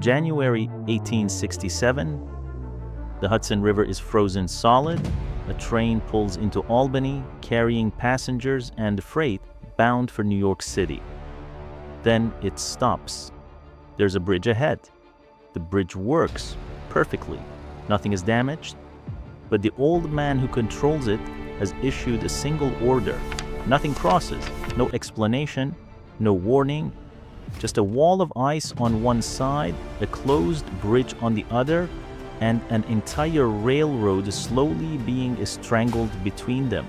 January 1867, the Hudson River is frozen solid. A train pulls into Albany carrying passengers and freight bound for New York City. Then it stops. There's a bridge ahead. The bridge works perfectly. Nothing is damaged. But the old man who controls it has issued a single order. Nothing crosses. No explanation. No warning. Just a wall of ice on one side, a closed bridge on the other, and an entire railroad slowly being strangled between them.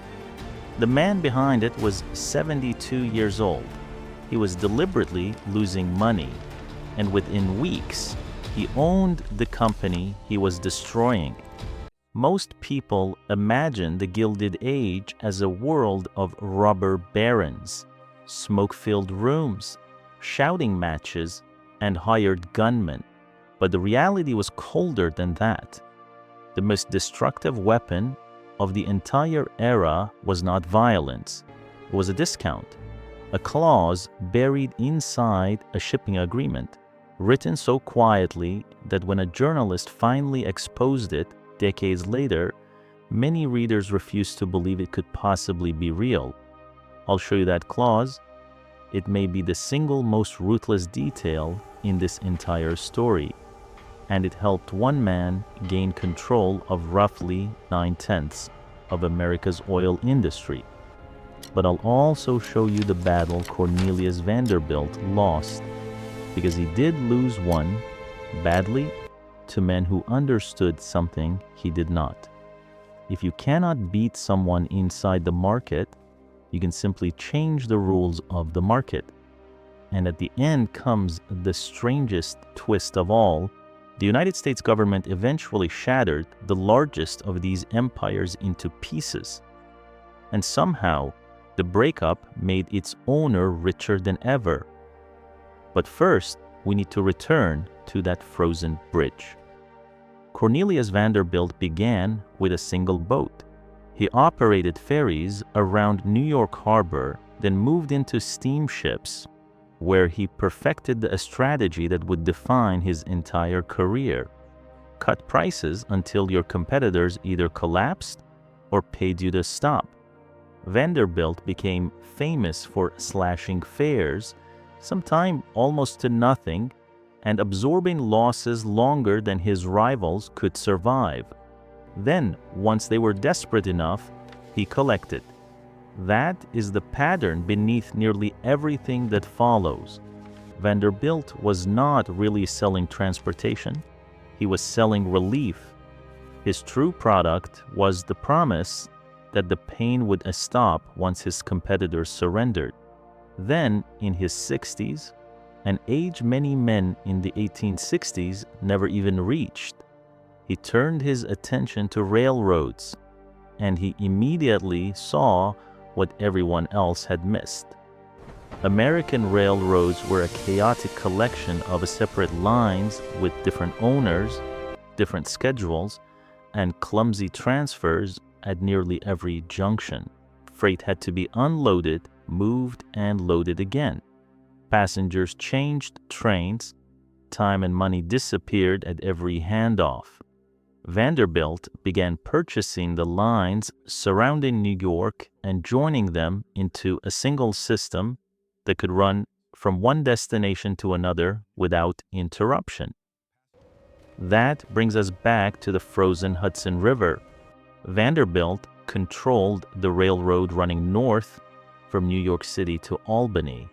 The man behind it was 72 years old. He was deliberately losing money, and within weeks, he owned the company he was destroying. Most people imagine the Gilded Age as a world of robber barons, smoke-filled rooms, shouting matches, and hired gunmen. But the reality was colder than that. The most destructive weapon of the entire era was not violence. It was a discount, a clause buried inside a shipping agreement, written so quietly that when a journalist finally exposed it decades later, many readers refused to believe it could possibly be real. I'll show you that clause. It may be the single most ruthless detail in this entire story, and it helped one man gain control of roughly 9/10 of America's oil industry. But I'll also show you the battle Cornelius Vanderbilt lost, because he did lose one badly to men who understood something he did not. If you cannot beat someone inside the market, you can simply change the rules of the market. And at the end comes the strangest twist of all. The United States government eventually shattered the largest of these empires into pieces. And somehow, the breakup made its owner richer than ever. But first, we need to return to that frozen bridge. Cornelius Vanderbilt began with a single boat. He operated ferries around New York Harbor, then moved into steamships, where he perfected a strategy that would define his entire career. Cut prices until your competitors either collapsed or paid you to stop. Vanderbilt became famous for slashing fares, sometimes almost to nothing, and absorbing losses longer than his rivals could survive. Then, once they were desperate enough, he collected. That is the pattern beneath nearly everything that follows. Vanderbilt was not really selling transportation. He was selling relief. His true product was the promise that the pain would stop once his competitors surrendered. Then, in his 60s, an age many men in the 1860s never even reached, he turned his attention to railroads, and he immediately saw what everyone else had missed. American railroads were a chaotic collection of separate lines with different owners, different schedules, and clumsy transfers at nearly every junction. Freight had to be unloaded, moved, and loaded again. Passengers changed trains. Time and money disappeared at every handoff. Vanderbilt began purchasing the lines surrounding New York and joining them into a single system that could run from one destination to another without interruption. That brings us back to the frozen Hudson River. Vanderbilt controlled the railroad running north from New York City to Albany.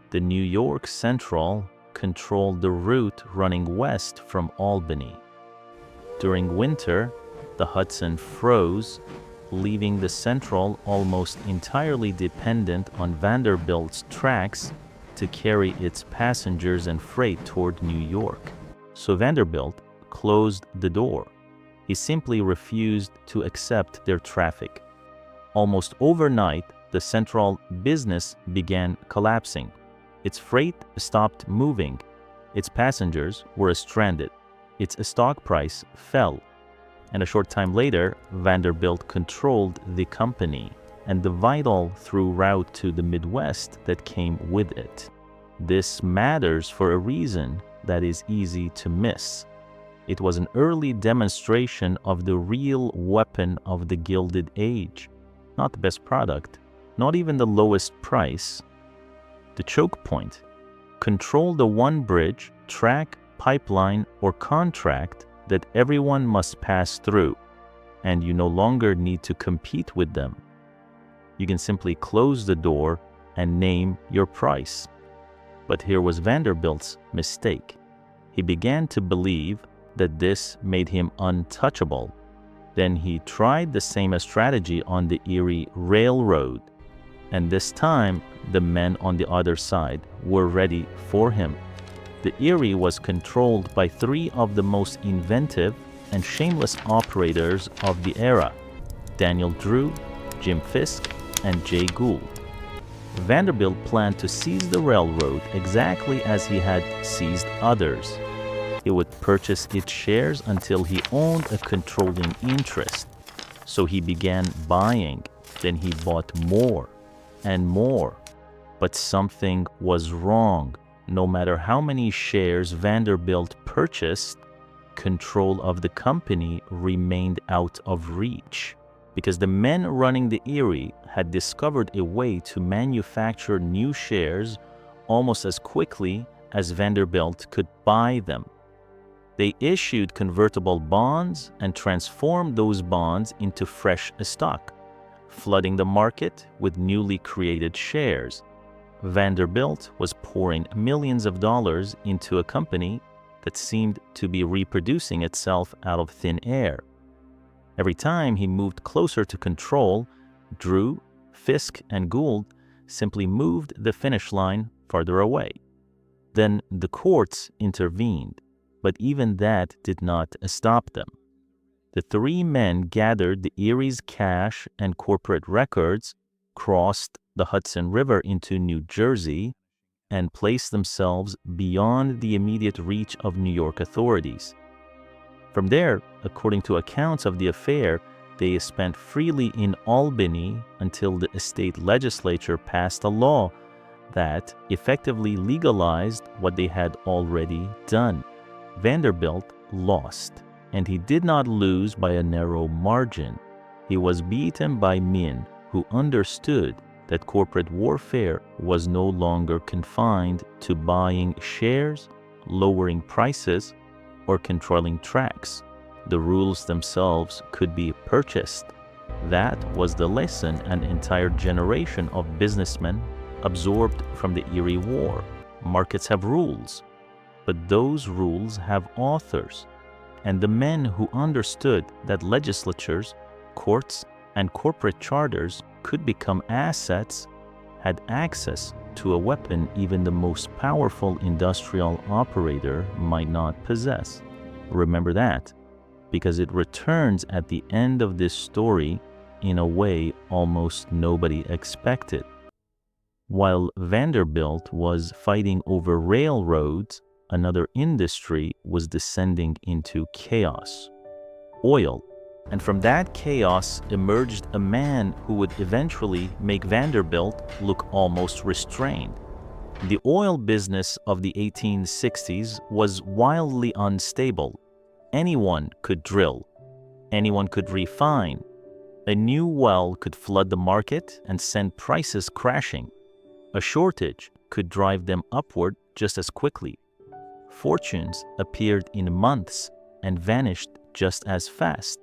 The New York Central controlled the route running west from Albany. During winter, the Hudson froze, leaving the Central almost entirely dependent on Vanderbilt's tracks to carry its passengers and freight toward New York. So Vanderbilt closed the door. He simply refused to accept their traffic. Almost overnight, the Central business began collapsing. Its freight stopped moving. Its passengers were stranded. Its stock price fell. And a short time later, Vanderbilt controlled the company and the vital through route to the Midwest that came with it. This matters for a reason. that is easy to miss. It was an early demonstration of the real weapon of the Gilded Age. Not the best product, not even the lowest price. The choke point. Control the one bridge, track, pipeline, or contract that everyone must pass through, and you no longer need to compete with them. You can simply close the door and name your price. But here was Vanderbilt's mistake. He began to believe that this made him untouchable. Then he tried the same strategy on the Erie Railroad, and this time the men on the other side were ready for him. The Erie was controlled by three of the most inventive and shameless operators of the era: Daniel Drew, Jim Fisk, and Jay Gould. Vanderbilt planned to seize the railroad exactly as he had seized others. He would purchase its shares until he owned a controlling interest. So he began buying, then he bought more and more. But something was wrong. No matter how many shares Vanderbilt purchased, control of the company remained out of reach, because the men running the Erie had discovered a way to manufacture new shares almost as quickly as Vanderbilt could buy them. They issued convertible bonds and transformed those bonds into fresh stock, flooding the market with newly created shares. Vanderbilt was pouring millions of dollars into a company that seemed to be reproducing itself out of thin air. Every time he moved closer to control, Drew, Fisk, and Gould simply moved the finish line farther away. Then the courts intervened, but even that did not stop them. The three men gathered the Erie's cash and corporate records, crossed the Hudson River into New Jersey, and placed themselves beyond the immediate reach of New York authorities. From there, according to accounts of the affair, they spent freely in Albany until the state legislature passed a law that effectively legalized what they had already done. Vanderbilt lost, and he did not lose by a narrow margin. He was beaten by men who understood that corporate warfare was no longer confined to buying shares, lowering prices, or controlling tracks. The rules themselves could be purchased. That was the lesson an entire generation of businessmen absorbed from the Erie War. Markets have rules, but those rules have authors. And the men who understood that legislatures, courts, and corporate charters could become assets had access to a weapon even the most powerful industrial operator might not possess. Remember that, because it returns at the end of this story in a way almost nobody expected. While Vanderbilt was fighting over railroads, another industry was descending into chaos: oil. And from that chaos emerged a man who would eventually make Vanderbilt look almost restrained. The oil business of the 1860s was wildly unstable. Anyone could drill. Anyone could refine. A new well could flood the market and send prices crashing. A shortage could drive them upward just as quickly. Fortunes appeared in months and vanished just as fast.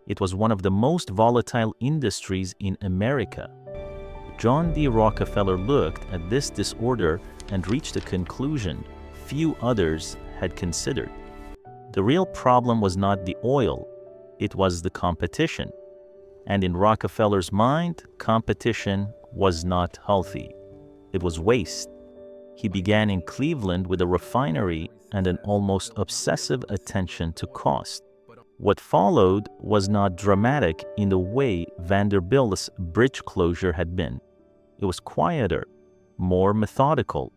It was one of the most volatile industries in America. John D. Rockefeller looked at this disorder and reached a conclusion few others had considered. The real problem was not the oil, it was the competition. And in Rockefeller's mind, competition was not healthy. It was waste. He began in Cleveland with a refinery and an almost obsessive attention to cost. What followed was not dramatic in the way Vanderbilt's bridge closure had been. It was quieter, more methodical,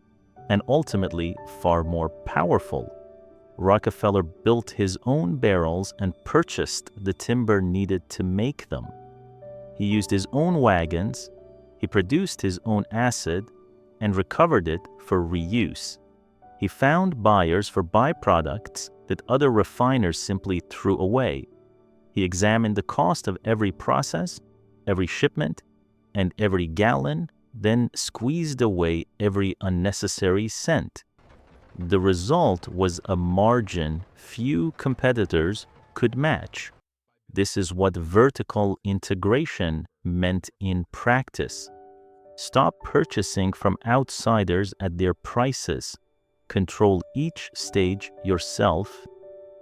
and ultimately far more powerful. Rockefeller built his own barrels and purchased the timber needed to make them. He used his own wagons, he produced his own acid, and recovered it for reuse. He found buyers for byproducts that other refiners simply threw away. He examined the cost of every process, every shipment, and every gallon, then squeezed away every unnecessary cent. The result was a margin few competitors could match. This is what vertical integration meant in practice. Stop purchasing from outsiders at their prices. Control each stage yourself,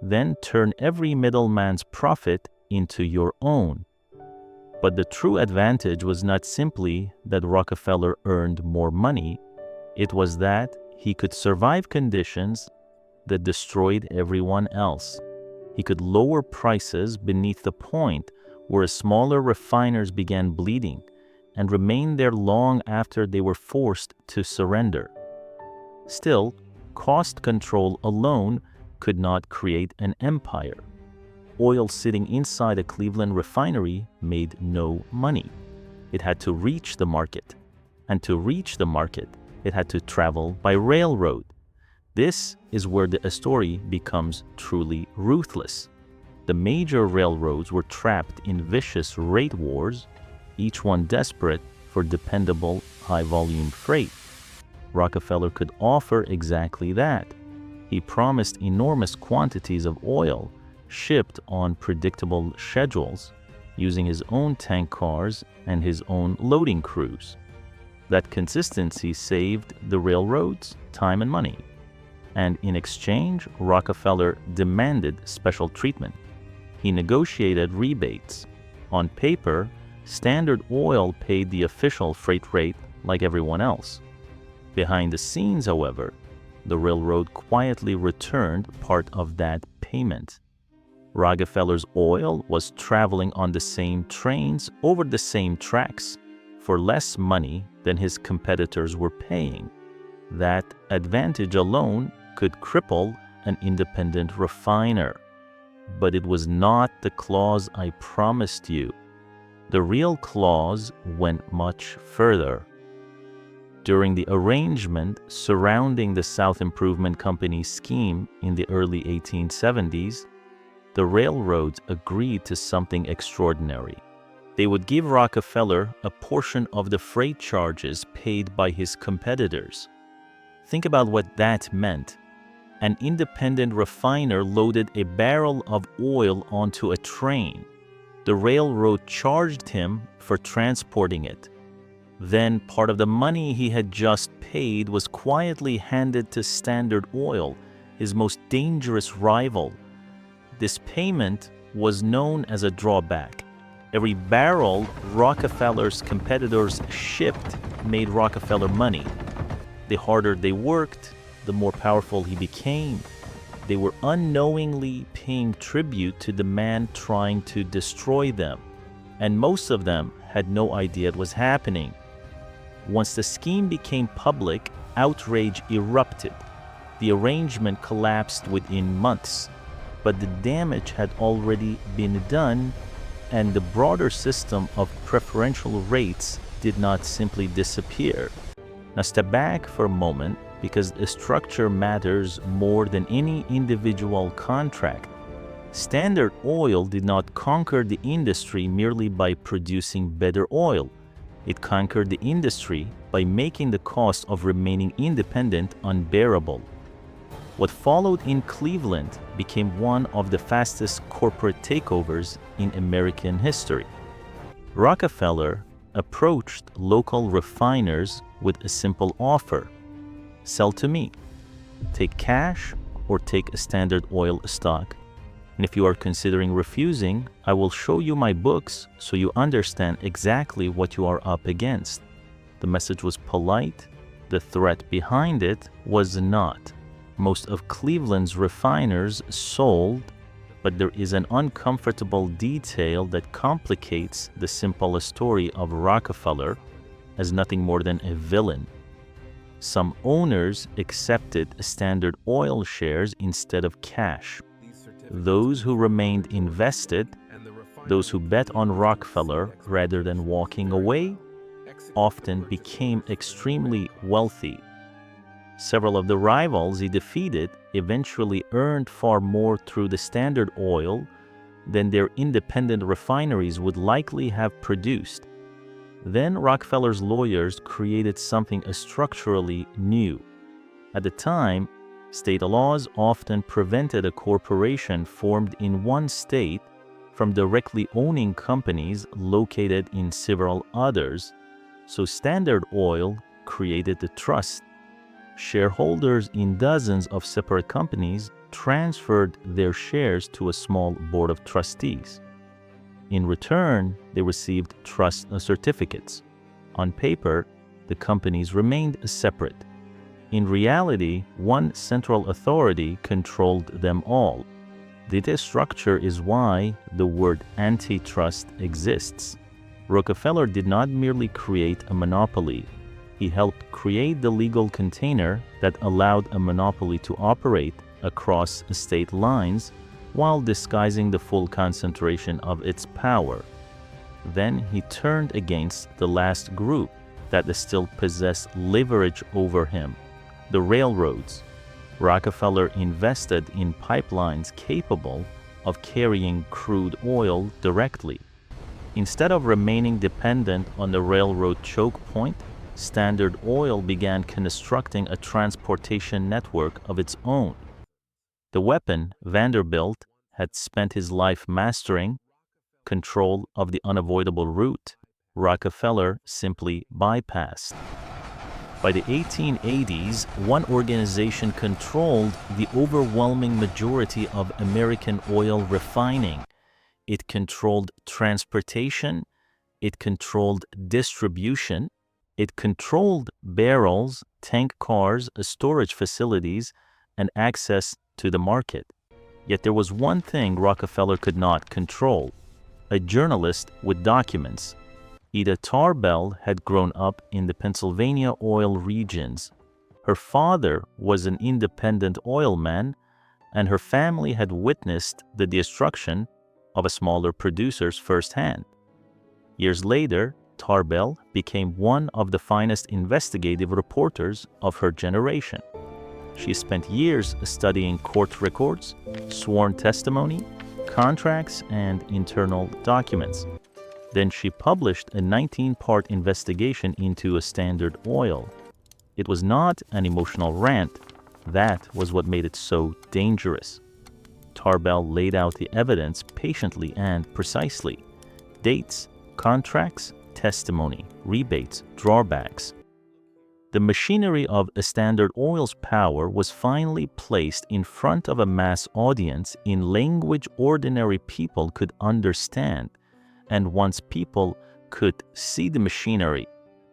then turn every middleman's profit into your own. But the true advantage was not simply that Rockefeller earned more money, it was that he could survive conditions that destroyed everyone else. He could lower prices beneath the point where smaller refiners began bleeding and remain there long after they were forced to surrender. Still, cost control alone could not create an empire. Oil sitting inside a Cleveland refinery made no money. It had to reach the market, and to reach the market, it had to travel by railroad. This is where the story becomes truly ruthless. The major railroads were trapped in vicious rate wars, each one desperate for dependable, high-volume freight. Rockefeller could offer exactly that. He promised enormous quantities of oil shipped on predictable schedules, using his own tank cars and his own loading crews. That consistency saved the railroads time and money. And in exchange, Rockefeller demanded special treatment. He negotiated rebates. On paper, Standard Oil paid the official freight rate like everyone else. Behind the scenes, however, the railroad quietly returned part of that payment. Rockefeller's oil was traveling on the same trains over the same tracks for less money than his competitors were paying. That advantage alone could cripple an independent refiner. But it was not the clause I promised you. The real clause went much further. During the arrangement surrounding the South Improvement Company scheme in the early 1870s, the railroads agreed to something extraordinary. They would give Rockefeller a portion of the freight charges paid by his competitors. Think about what that meant. An independent refiner loaded a barrel of oil onto a train. The railroad charged him for transporting it. Then part of the money he had just paid was quietly handed to Standard Oil, his most dangerous rival. This payment was known as a drawback. Every barrel Rockefeller's competitors shipped made Rockefeller money. The harder they worked, the more powerful he became. They were unknowingly paying tribute to the man trying to destroy them, and most of them had no idea it was happening. Once the scheme became public, outrage erupted. The arrangement collapsed within months, but the damage had already been done, and the broader system of preferential rates did not simply disappear. Now step back for a moment, because the structure matters more than any individual contract. Standard Oil did not conquer the industry merely by producing better oil. It conquered the industry by making the cost of remaining independent unbearable. What followed in Cleveland became one of the fastest corporate takeovers in American history. Rockefeller approached local refiners with a simple offer: sell to me. Take cash or take a Standard Oil stock. And if you are considering refusing, I will show you my books so you understand exactly what you are up against. The message was polite. The threat behind it was not. Most of Cleveland's refiners sold, but there is an uncomfortable detail that complicates the simple story of Rockefeller as nothing more than a villain. Some owners accepted Standard Oil shares instead of cash. Those who remained invested, those who bet on Rockefeller rather than walking away, often became extremely wealthy. Several of the rivals he defeated eventually earned far more through the Standard Oil than their independent refineries would likely have produced. Then Rockefeller's lawyers created something structurally new. At the time, state laws often prevented a corporation formed in one state from directly owning companies located in several others, so Standard Oil created the trust. Shareholders in dozens of separate companies transferred their shares to a small board of trustees. In return, they received trust certificates. On paper, the companies remained separate. In reality, one central authority controlled them all. This structure is why the word antitrust exists. Rockefeller did not merely create a monopoly. He helped create the legal container that allowed a monopoly to operate across state lines while disguising the full concentration of its power. Then he turned against the last group that still possessed leverage over him, the railroads. Rockefeller invested in pipelines capable of carrying crude oil directly. Instead of remaining dependent on the railroad choke point, Standard Oil began constructing a transportation network of its own. The weapon Vanderbilt had spent his life mastering, control of the unavoidable route, Rockefeller simply bypassed. By the 1880s, one organization controlled the overwhelming majority of American oil refining. It controlled transportation, it controlled distribution, it controlled barrels, tank cars, storage facilities, and access to the market. Yet there was one thing Rockefeller could not control: a journalist with documents. Ida Tarbell had grown up in the Pennsylvania oil regions. Her father was an independent oil man, and her family had witnessed the destruction of a smaller producers firsthand. Years later, Tarbell became one of the finest investigative reporters of her generation. She spent years studying court records, sworn testimony, contracts, and internal documents. Then she published a 19-part investigation into a Standard Oil. It was not an emotional rant. That was what made it so dangerous. Tarbell laid out the evidence patiently and precisely: dates, contracts, testimony, rebates, drawbacks. The machinery of Standard Oil's power was finally placed in front of a mass audience in language ordinary people could understand. And once people could see the machinery,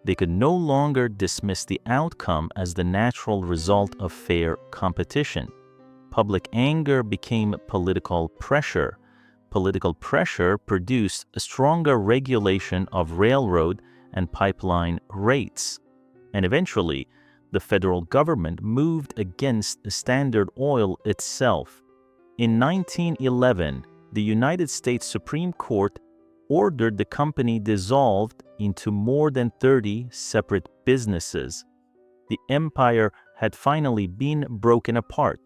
they could no longer dismiss the outcome as the natural result of fair competition. Public anger became political pressure. Political pressure produced a stronger regulation of railroad and pipeline rates. And eventually, the federal government moved against Standard Oil itself. In 1911, the United States Supreme Court ordered the company dissolved into more than 30 separate businesses. The empire had finally been broken apart,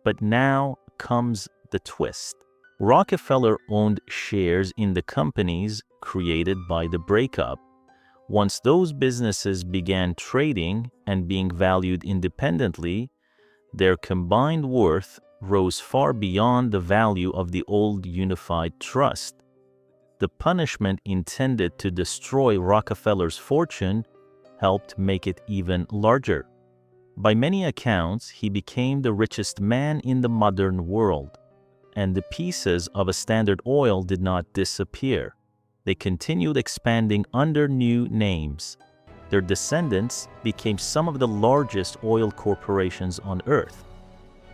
but now comes the twist. Rockefeller owned shares in the companies created by the breakup. Once those businesses began trading and being valued independently, their combined worth rose far beyond the value of the old unified trust. The punishment intended to destroy Rockefeller's fortune helped make it even larger. By many accounts, he became the richest man in the modern world, and the pieces of a Standard Oil did not disappear. They continued expanding under new names. Their descendants became some of the largest oil corporations on earth,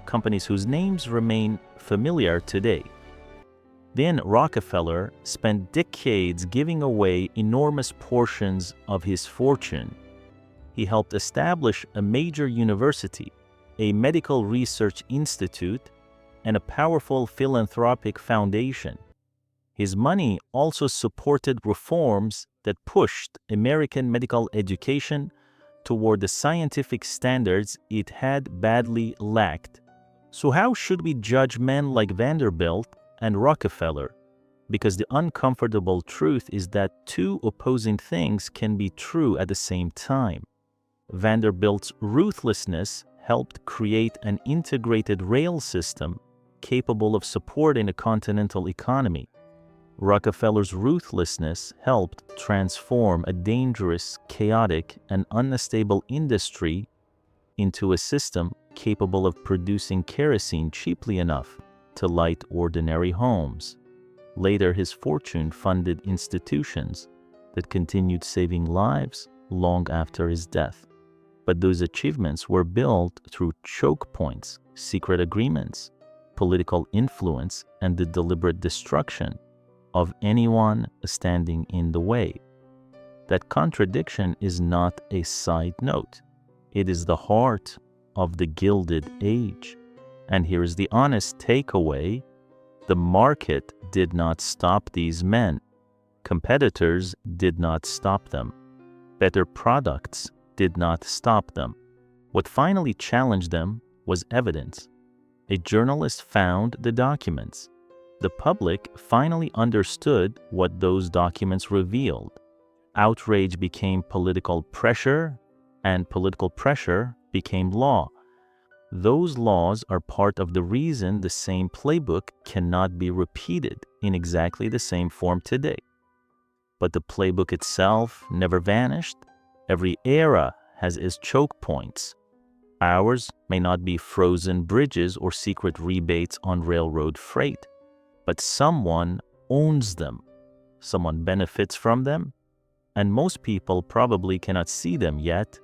companies whose names remain familiar today. Then Rockefeller spent decades giving away enormous portions of his fortune. He helped establish a major university, a medical research institute, and a powerful philanthropic foundation. His money also supported reforms that pushed American medical education toward the scientific standards it had badly lacked. So how should we judge men like Vanderbilt and Rockefeller? Because the uncomfortable truth is that two opposing things can be true at the same time. Vanderbilt's ruthlessness helped create an integrated rail system capable of supporting a continental economy. Rockefeller's ruthlessness helped transform a dangerous, chaotic, and unstable industry into a system capable of producing kerosene cheaply enough to light ordinary homes. Later, his fortune funded institutions that continued saving lives long after his death. But those achievements were built through choke points, secret agreements, political influence, and the deliberate destruction of anyone standing in the way. That contradiction is not a side note. It is the heart of the Gilded Age. And here is the honest takeaway. The market did not stop these men. Competitors did not stop them. Better products did not stop them. What finally challenged them was evidence. A journalist found the documents. The public finally understood what those documents revealed. Outrage became political pressure, and political pressure became law. Those laws are part of the reason the same playbook cannot be repeated in exactly the same form today. But the playbook itself never vanished. Every era has its choke points. Ours may not be frozen bridges or secret rebates on railroad freight, but someone owns them. Someone benefits from them, and most people probably cannot see them yet.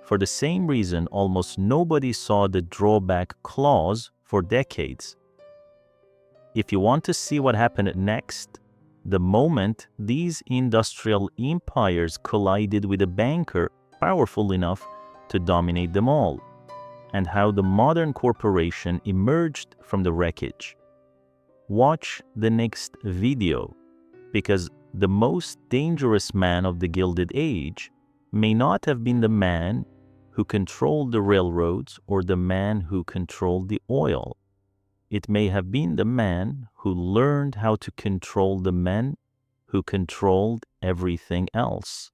For the same reason, almost nobody saw the drawback clause for decades. If you want to see what happened next, the moment these industrial empires collided with a banker powerful enough to dominate them all, and how the modern corporation emerged from the wreckage. Watch the next video, because the most dangerous man of the Gilded Age may not have been the man who controlled the railroads or the man who controlled the oil. It may have been the man who learned how to control the men who controlled everything else.